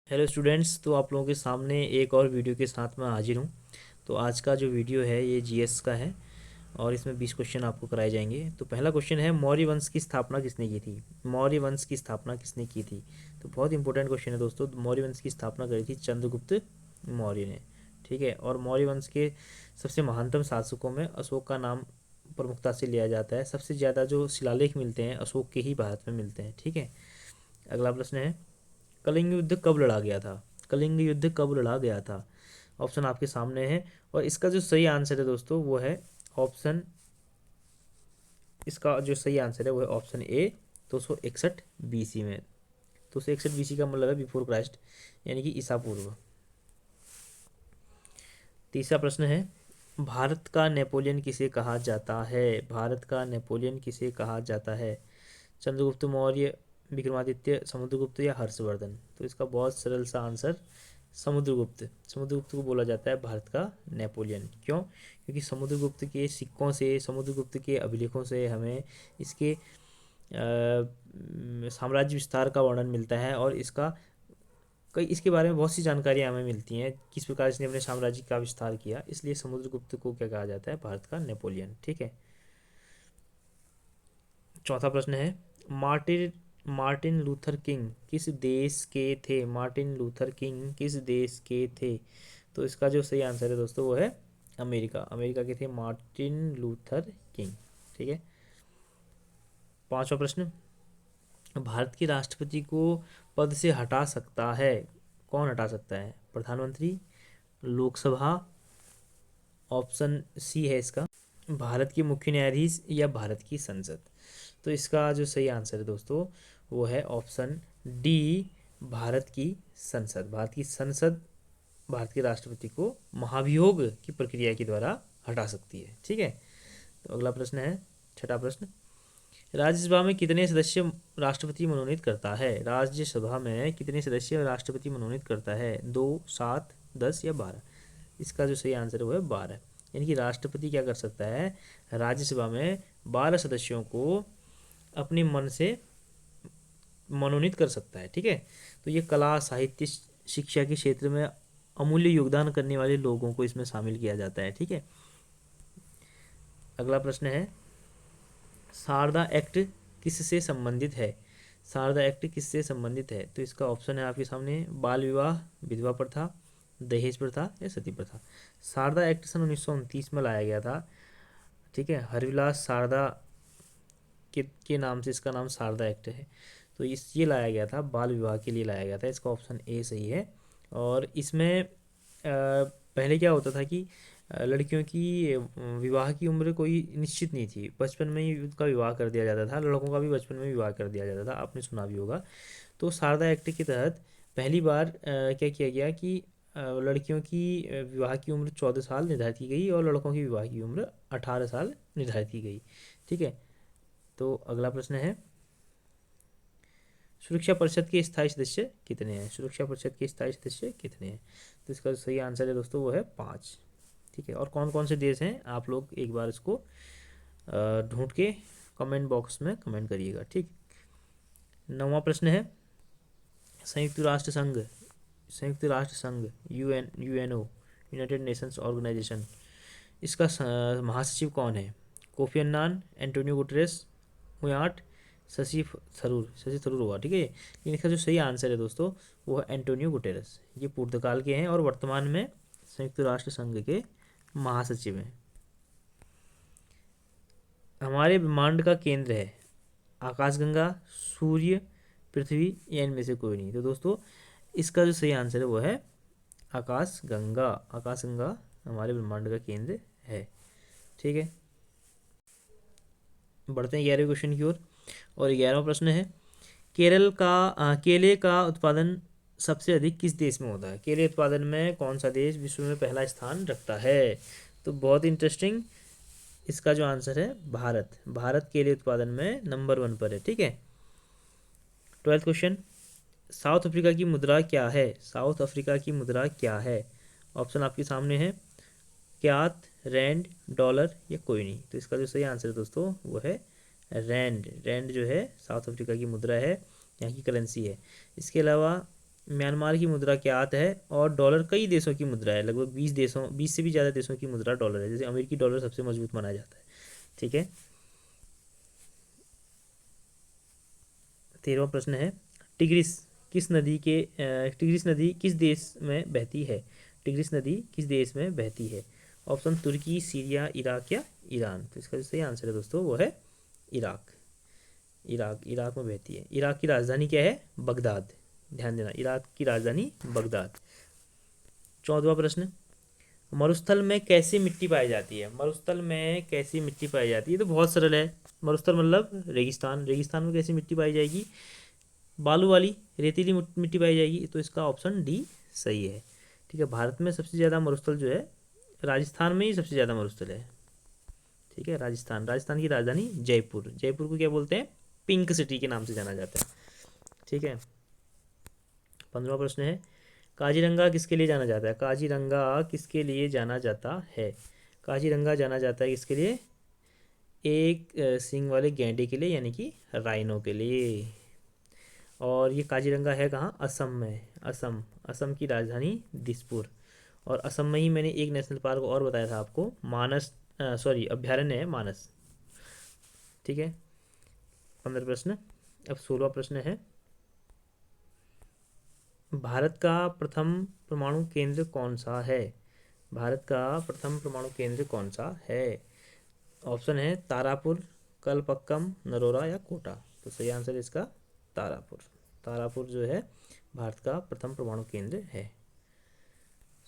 Hello students, तो आप लोगों के सामने एक और वीडियो के साथ मैं हाजिर हूँ। तो आज का जो वीडियो है ये जीएस का है और इसमें 20 क्वेश्चन आपको कराए जाएंगे। तो पहला क्वेश्चन है, मौर्य वंश की स्थापना किसने की थी? मौर्य वंश की स्थापना किसने की थी? तो बहुत इंपॉर्टेंट क्वेश्चन है दोस्तों। मौर्य वंश की स्थापना करी थी चंद्रगुप्त मौर्य ने। ठीक है, और मौर्य वंश के सबसे महानतम शासकों में अशोक का नाम प्रमुखता से लिया जाता है। सबसे ज़्यादा जो शिलालेख मिलते हैं अशोक के ही भारत में मिलते हैं। ठीक है, अगला प्रश्न है, कलिंग युद्ध कब लड़ा गया था? कलिंग युद्ध कब लड़ा गया था? ऑप्शन आपके सामने है और इसका जो सही आंसर है दोस्तों वो है ऑप्शन, इसका जो सही आंसर है वो है ऑप्शन ए, 261 बीसी में। 261 बीसी का मतलब है बिफोर क्राइस्ट, यानी कि ईसा पूर्व। तीसरा प्रश्न है, भारत का नेपोलियन किसे कहा जाता है? भारत का नेपोलियन किसे कहा जाता है? चंद्रगुप्त मौर्य, विक्रमादित्य, समुद्रगुप्त या हर्षवर्धन? तो इसका बहुत सरल सा आंसर समुद्रगुप्त। समुद्रगुप्त को बोला जाता है भारत का नेपोलियन। क्यों? क्योंकि समुद्रगुप्त के सिक्कों से, समुद्रगुप्त के अभिलेखों से हमें इसके साम्राज्य विस्तार का वर्णन मिलता है और इसके बारे में बहुत सी जानकारियाँ हमें मिलती हैं, किस प्रकार इसने अपने साम्राज्य का विस्तार किया। इसलिए समुद्रगुप्त को क्या कहा जाता है? भारत का नेपोलियन। ठीक है, चौथा प्रश्न है, मार्टिन मार्टिन लूथर किंग किस देश के थे? मार्टिन लूथर किंग किस देश के थे? तो इसका जो सही आंसर है दोस्तों वो है अमेरिका। अमेरिका के थे मार्टिन लूथर किंग। ठीक है, पांचवा प्रश्न, भारत के राष्ट्रपति को पद से हटा सकता है? कौन हटा सकता है? प्रधानमंत्री, लोकसभा, ऑप्शन सी है इसका, भारत के मुख्य न्यायाधीश या भारत की संसद? तो इसका जो सही आंसर है दोस्तों वो है ऑप्शन डी, भारत की संसद। भारत की संसद भारत के राष्ट्रपति को महाभियोग की प्रक्रिया के द्वारा हटा सकती है। ठीक है, तो अगला प्रश्न है, छठा प्रश्न, राज्यसभा में कितने सदस्य राष्ट्रपति मनोनीत करता है? राज्यसभा में कितने सदस्य राष्ट्रपति मनोनीत करता है? 2, 7, 10 या 12? इसका जो सही आंसर है वो है 12। यानी कि राष्ट्रपति क्या कर सकता है? राज्यसभा में 12 सदस्यों को अपने मन से मनोनीत कर सकता है। ठीक है, तो ये कला, साहित्य, शिक्षा के क्षेत्र में अमूल्य योगदान करने वाले लोगों को इसमें शामिल किया जाता है। ठीक है, अगला प्रश्न है, शारदा एक्ट किससे संबंधित है? शारदा एक्ट किससे संबंधित है? तो इसका ऑप्शन है आपके सामने, बाल विवाह, विधवा प्रथा, दहेज प्रथा या सती प्रथा। शारदा एक्ट सन 1929 में लाया गया था। ठीक है, हरिविलास शारदा के नाम से इसका नाम शारदा एक्ट है। तो ये लाया गया था, बाल विवाह के लिए लाया गया था। इसका ऑप्शन ए सही है। और इसमें पहले क्या होता था कि लड़कियों की विवाह की उम्र कोई निश्चित नहीं थी, बचपन में ही उनका विवाह कर दिया जाता था। लड़कों का भी बचपन में विवाह कर दिया जाता था, आपने सुना भी होगा। तो शारदा एक्ट के तहत पहली बार क्या किया गया कि लड़कियों की विवाह की उम्र 14 साल निर्धारित की गई और लड़कों की विवाह की उम्र 18 साल निर्धारित की गई। ठीक है, तो अगला प्रश्न है, सुरक्षा परिषद के स्थायी सदस्य कितने हैं? सुरक्षा परिषद के स्थायी सदस्य कितने हैं? तो इसका जो सही आंसर है दोस्तों वो है 5। ठीक है, और कौन कौन से देश हैं आप लोग एक बार इसको ढूंढ के कमेंट बॉक्स में कमेंट करिएगा। ठीक, नौवां प्रश्न है, संयुक्त राष्ट्र संघ, संयुक्त राष्ट्र संघ यूएनओ, यूनाइटेड नेशंस ऑर्गेनाइजेशन, इसका महासचिव कौन है? कोफी अन्नान, एंटोनियो गुटरेस, मुयाट, शशि थरूर होगा। ठीक है, लेकिन इसका जो सही आंसर है दोस्तों वो है एंटोनियो गुटेरस। ये पुर्तगाल के हैं और वर्तमान में संयुक्त राष्ट्र संघ के महासचिव हैं। हमारे ब्रह्मांड का केंद्र है आकाशगंगा, सूर्य, पृथ्वी या इनमें से कोई नहीं? तो दोस्तों इसका जो सही आंसर है वो है आकाशगंगा। आकाशगंगा हमारे ब्रह्मांड का केंद्र है। ठीक है, बढ़ते हैं 11वें क्वेश्चन की ओर। और 11वां प्रश्न है, केले का उत्पादन सबसे अधिक किस देश में होता है? केले उत्पादन में कौन सा देश विश्व में पहला स्थान रखता है? तो बहुत इंटरेस्टिंग, इसका जो आंसर है भारत। भारत केले उत्पादन में नंबर 1 पर है। ठीक है, 12th क्वेश्चन, साउथ अफ्रीका की मुद्रा क्या है? साउथ अफ्रीका की मुद्रा क्या है? ऑप्शन आपके सामने है, क्यात, रैंड, डॉलर या कोई नहीं? तो इसका जो सही आंसर है दोस्तों वो है रैंड। रैंड जो है साउथ अफ्रीका की मुद्रा है, यहाँ की करेंसी है। इसके अलावा म्यांमार की मुद्रा क्या है, और डॉलर कई देशों की मुद्रा है, लगभग 20 से भी ज़्यादा देशों की मुद्रा डॉलर है, जैसे अमेरिकी डॉलर सबसे मजबूत माना जाता है। ठीक है। 13वां प्रश्न है, टिग्रिस टिग्रिस नदी किस देश में बहती है? टिग्रिस नदी किस देश में बहती है? ऑप्शन तुर्की, सीरिया, इराक या ईरान। तो इसका जो सही आंसर है दोस्तों वो है इराक। इराक में बहती है। इराक की राजधानी क्या है? बगदाद। ध्यान देना, इराक की राजधानी बगदाद। 14वां प्रश्न, मरुस्थल में कैसी मिट्टी पाई जाती है? मरुस्थल में कैसी मिट्टी पाई जाती है? तो बहुत सरल है, मरुस्थल मतलब रेगिस्तान। रेगिस्तान में कैसी मिट्टी पाई जाएगी? बालू वाली रेतीली मिट्टी पाई जाएगी। तो इसका ऑप्शन डी सही है। ठीक है। भारत में सबसे ज़्यादा मरुस्थल जो है राजस्थान में ही सबसे ज़्यादा मरुस्थल है। ठीक है। राजस्थान की राजधानी जयपुर। जयपुर को क्या बोलते हैं? पिंक सिटी के नाम से जाना जाता है। ठीक है। 15वां प्रश्न है, काजीरंगा किसके लिए जाना जाता है? काजीरंगा किसके लिए जाना जाता है? काजीरंगा जाना जाता है किसके लिए? एक सींग वाले गैंडे के लिए, यानी कि राइनो के लिए। और ये काजीरंगा है कहाँ? असम में। असम की राजधानी दिसपुर। और असम में ही मैंने एक नेशनल पार्क और बताया था आपको, मानस, सॉरी अभ्यारण्य है मानस। ठीक है। 15 प्रश्न। अब 16वां प्रश्न है, भारत का प्रथम परमाणु केंद्र कौन सा है? भारत का प्रथम परमाणु केंद्र कौन सा है? ऑप्शन है तारापुर, कलपक्कम, नरोरा या कोटा। तो सही आंसर है इसका तारापुर। तारापुर जो है भारत का प्रथम परमाणु केंद्र है।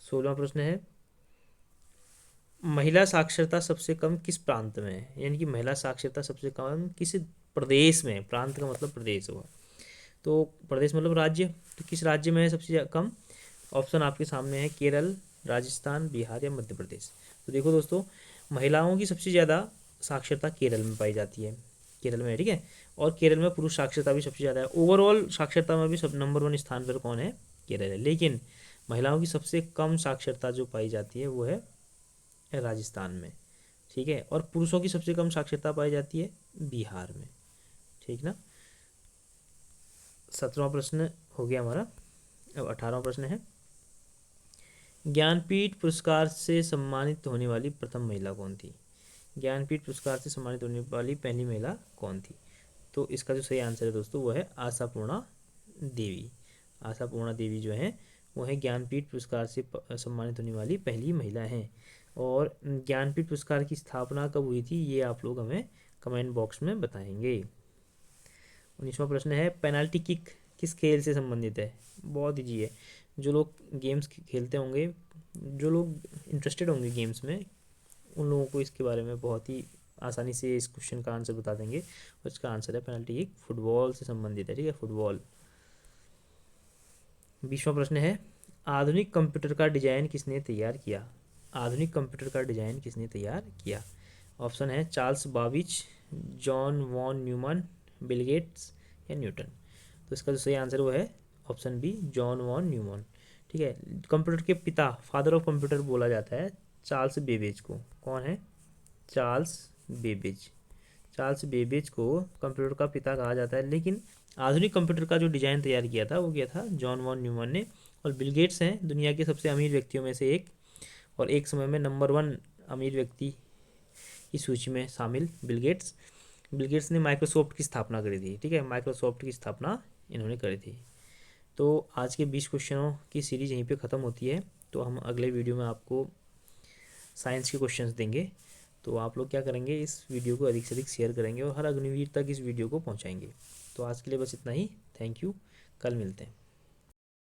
16वां प्रश्न है, महिला साक्षरता सबसे कम किस प्रांत में है? यानी कि महिला साक्षरता सबसे कम किस प्रदेश में? प्रांत का मतलब प्रदेश हुआ, तो प्रदेश मतलब राज्य। तो किस राज्य में है सबसे कम? ऑप्शन आपके सामने है, केरल, राजस्थान, बिहार या मध्य प्रदेश। तो देखो दोस्तों, महिलाओं की सबसे ज़्यादा साक्षरता केरल में पाई जाती है। केरल में है। ठीक है। और केरल में पुरुष साक्षरता भी सबसे ज़्यादा है। ओवरऑल साक्षरता में भी सब नंबर 1 स्थान पर कौन है? केरल है। लेकिन महिलाओं की सबसे कम साक्षरता जो पाई जाती है वो है राजस्थान में। ठीक है। और पुरुषों की सबसे कम साक्षरता पाई जाती है बिहार में। ठीक ना। 17वां प्रश्न हो गया हमारा। अब 18वां प्रश्न है, ज्ञानपीठ पुरस्कार से सम्मानित होने वाली प्रथम महिला कौन थी? ज्ञानपीठ पुरस्कार से सम्मानित होने वाली पहली महिला कौन थी? तो इसका जो सही आंसर है दोस्तों वो है आशापूर्णा देवी। आशापूर्णा देवी जो है वो है ज्ञानपीठ पुरस्कार से सम्मानित होने वाली पहली महिला हैं। और ज्ञानपीठ पुरस्कार की स्थापना कब हुई थी ये आप लोग हमें कमेंट बॉक्स में बताएंगे। 19वां प्रश्न है, पेनाल्टी किक किस खेल से संबंधित है? बहुत ईजी है। जो लोग गेम्स खेलते होंगे, जो लोग इंटरेस्टेड होंगे गेम्स में, उन लोगों को इसके बारे में बहुत ही आसानी से इस क्वेश्चन का आंसर बता देंगे। और इसका आंसर है पेनाल्टी किक फुटबॉल से संबंधित है। ठीक है, फुटबॉल। 20वां प्रश्न है, आधुनिक कंप्यूटर का डिजाइन किसने तैयार किया? आधुनिक कंप्यूटर का डिजाइन किसने तैयार किया? ऑप्शन है Charles Babbage, John von Neumann, Bill Gates या न्यूटन। तो इसका जो सही आंसर वो है option B, John von Neumann. ठीक है। कंप्यूटर के पिता, फादर ऑफ कंप्यूटर बोला जाता है चार्ल्स बेबेज को। कौन है? Charles Babbage. चार्ल्स बेबेज को कंप्यूटर का पिता कहा जाता है। लेकिन आधुनिक कंप्यूटर का जो डिज़ाइन तैयार किया था वो किया था जॉन वॉन न्यूमन ने। और बिल गेट्स हैं दुनिया के सबसे अमीर व्यक्तियों में से एक, और एक समय में नंबर 1 अमीर व्यक्ति की सूची में शामिल बिल गेट्स। बिल गेट्स ने माइक्रोसॉफ्ट की स्थापना करी थी। ठीक है, माइक्रोसॉफ्ट की स्थापना इन्होंने करी थी। तो आज के 20 क्वेश्चनों की सीरीज यहीं पे ख़त्म होती है। तो हम अगले वीडियो में आपको साइंस के क्वेश्चंस देंगे। तो आप लोग क्या करेंगे, इस वीडियो को अधिक से अधिक शेयर करेंगे और हर अग्निवीर तक इस वीडियो को पहुंचाएंगे। तो आज के लिए बस इतना ही। Thank you. कल मिलते हैं।